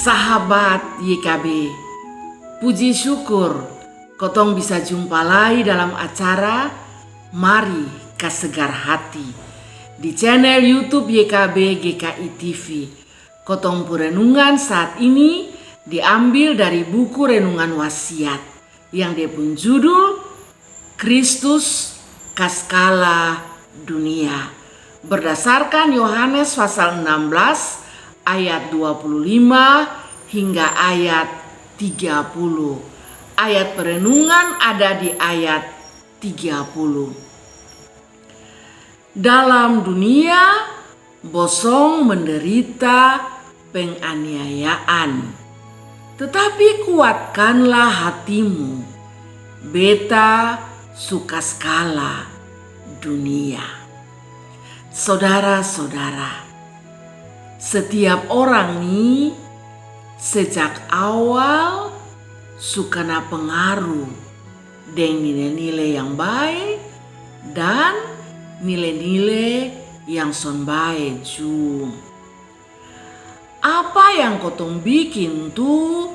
Sahabat YKB, puji syukur kotong bisa jumpa lagi dalam acara Mari Kasegar Hati di channel YouTube YKB GKI TV. Kotong perenungan saat ini diambil dari buku renungan wasiat yang dia pun judul Kristus Kaskala Dunia, berdasarkan Yohanes pasal 16 ayat 25 hingga ayat 30. Ayat perenungan ada di ayat 30. Dalam dunia bosong menderita penganiayaan, tetapi kuatkanlah hatimu, beta sukaskala dunia. Saudara-saudara, setiap orang nih sejak awal suka na pengaruh dengan nilai-nilai yang baik dan nilai-nilai yang son baik jum. Apa yang kotong bikin tuh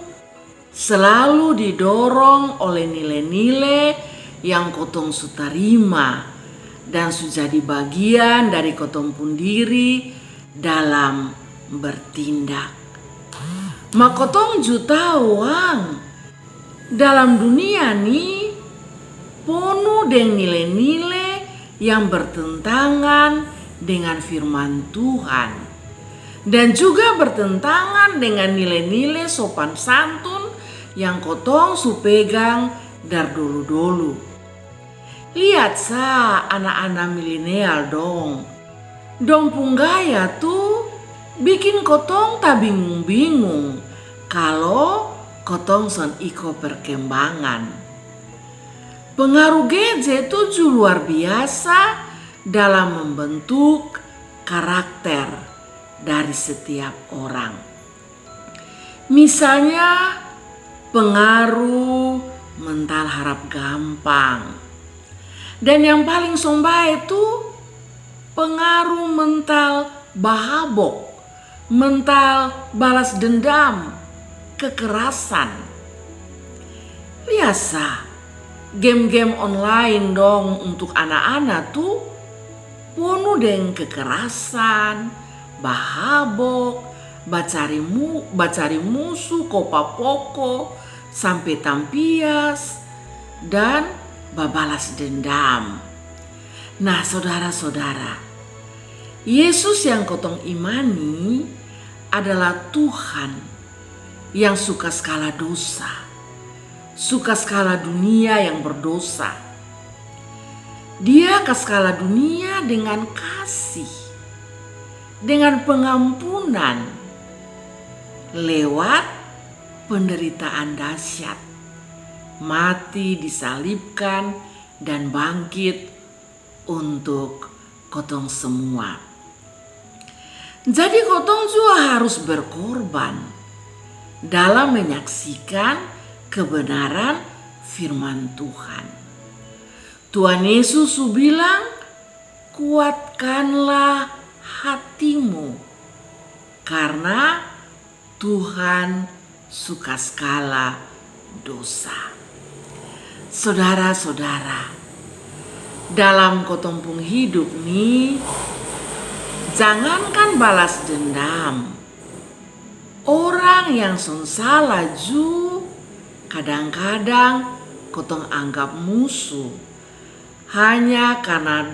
selalu didorong oleh nilai-nilai yang kotong su terima dan su jadi bagian dari kotong pun diri dalam bertindak. Makotong juta uang dalam dunia nih penuh dengan nilai-nilai yang bertentangan dengan firman Tuhan dan juga bertentangan dengan nilai-nilai sopan santun yang kotong su pegang dari dulu-dulu. Lihat sa anak-anak milenial dong pun gaya tuh bikin kotong tak bingung-bingung kalau kotong son iko perkembangan. Pengaruh gadget itu luar biasa dalam membentuk karakter dari setiap orang. Misalnya pengaruh mental harap gampang, dan yang paling sombai itu pengaruh mental bahabok, mental balas dendam, kekerasan. Lihat sa, game-game online untuk anak-anak tuh penuh dengan kekerasan, bahabok, bacari musuh, kopa poko, sampai tampias, dan babalas dendam. Nah saudara-saudara, Yesus yang kotong imani adalah Tuhan yang suka skala dosa, suka skala dunia yang berdosa. Dia ke skala dunia dengan kasih, dengan pengampunan, lewat penderitaan dahsyat, mati, disalibkan, dan bangkit untuk kotong semua. Jadi kotong juga harus berkorban dalam menyaksikan kebenaran firman Tuhan. Tuhan Yesus bilang, kuatkanlah hatimu karena Tuhan suka skala dosa. Saudara-saudara, dalam kotong pun hidup nih, jangankan balas dendam, orang yang son salah kadang-kadang kotong anggap musuh hanya karena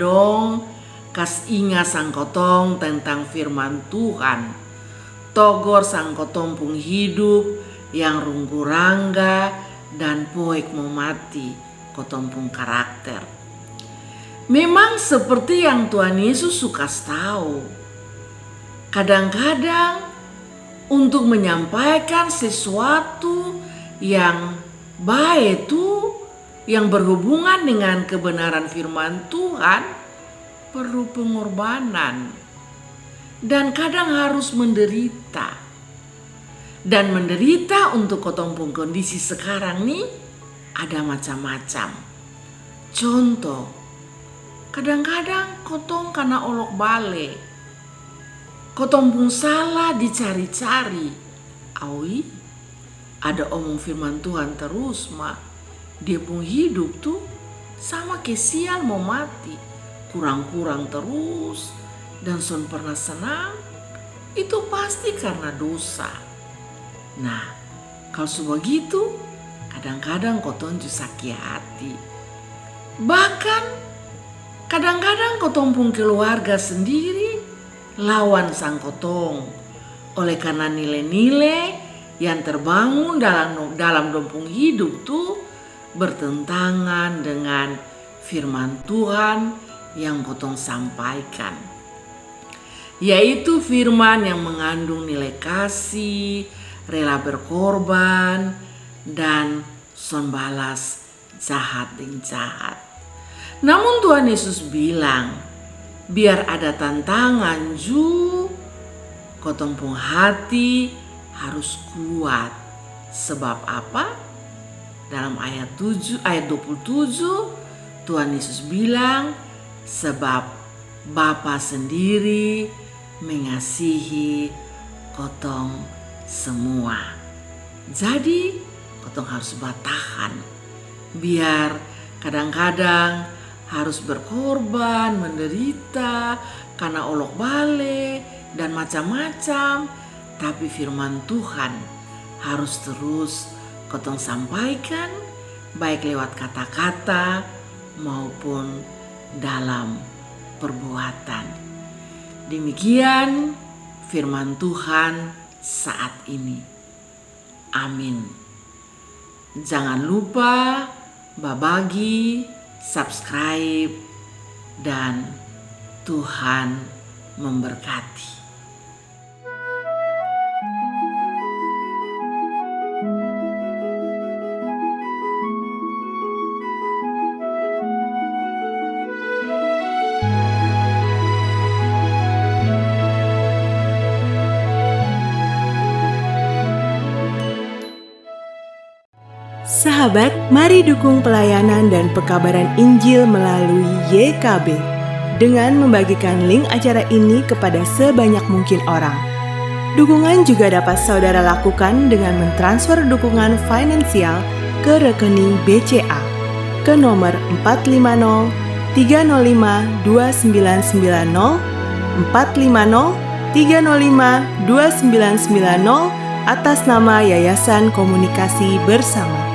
kas ingat sang kotong tentang firman Tuhan, togor sang kotong pun hidup yang runggu-rangga dan poek mau mati kotong pun karakter. Memang seperti yang Tuhan Yesus suka tahu, kadang-kadang untuk menyampaikan sesuatu yang baik itu yang berhubungan dengan kebenaran firman Tuhan perlu pengorbanan dan kadang harus menderita. Dan menderita untuk kotong pun kondisi sekarang nih ada macam-macam. Contoh, kadang-kadang kotong karena olok bale, kotong pun salah dicari-cari, Awi, ada omong firman Tuhan terus, mak. Dia pun hidup tuh sama kayak sial mau mati. Kurang-kurang terus dan son pernah senang. Itu pasti karena dosa. Nah, kalau sebegitu, kadang-kadang kotong ju sakit hati. Bahkan kadang-kadang kotong pun keluarga sendiri lawan sang kotong. Oleh karena nilai-nilai yang terbangun dalam dompung hidup tuh bertentangan dengan firman Tuhan yang kotong sampaikan. Yaitu firman yang mengandung nilai kasih, rela berkorban, dan son balas jahat dengan jahat. Namun Tuhan Yesus bilang, biar ada tantangan kotong pun hati harus kuat. Sebab apa? Dalam ayat 27 Tuhan Yesus bilang, sebab Bapa sendiri mengasihi kotong semua. Jadi kotong harus bertahan. Biar kadang-kadang harus berkorban, menderita karena olok balik dan macam-macam, tapi firman Tuhan harus terus kotong sampaikan, baik lewat kata-kata maupun dalam perbuatan. Demikian firman Tuhan saat ini. Amin. Jangan lupa berbagi, subscribe, dan Tuhan memberkati. Sahabat, mari dukung pelayanan dan pekabaran Injil melalui YKB dengan membagikan link acara ini kepada sebanyak mungkin orang. Dukungan juga dapat saudara lakukan dengan mentransfer dukungan finansial ke rekening BCA ke nomor 450 305 2990 450 305 2990 atas nama Yayasan Komunikasi Bersama.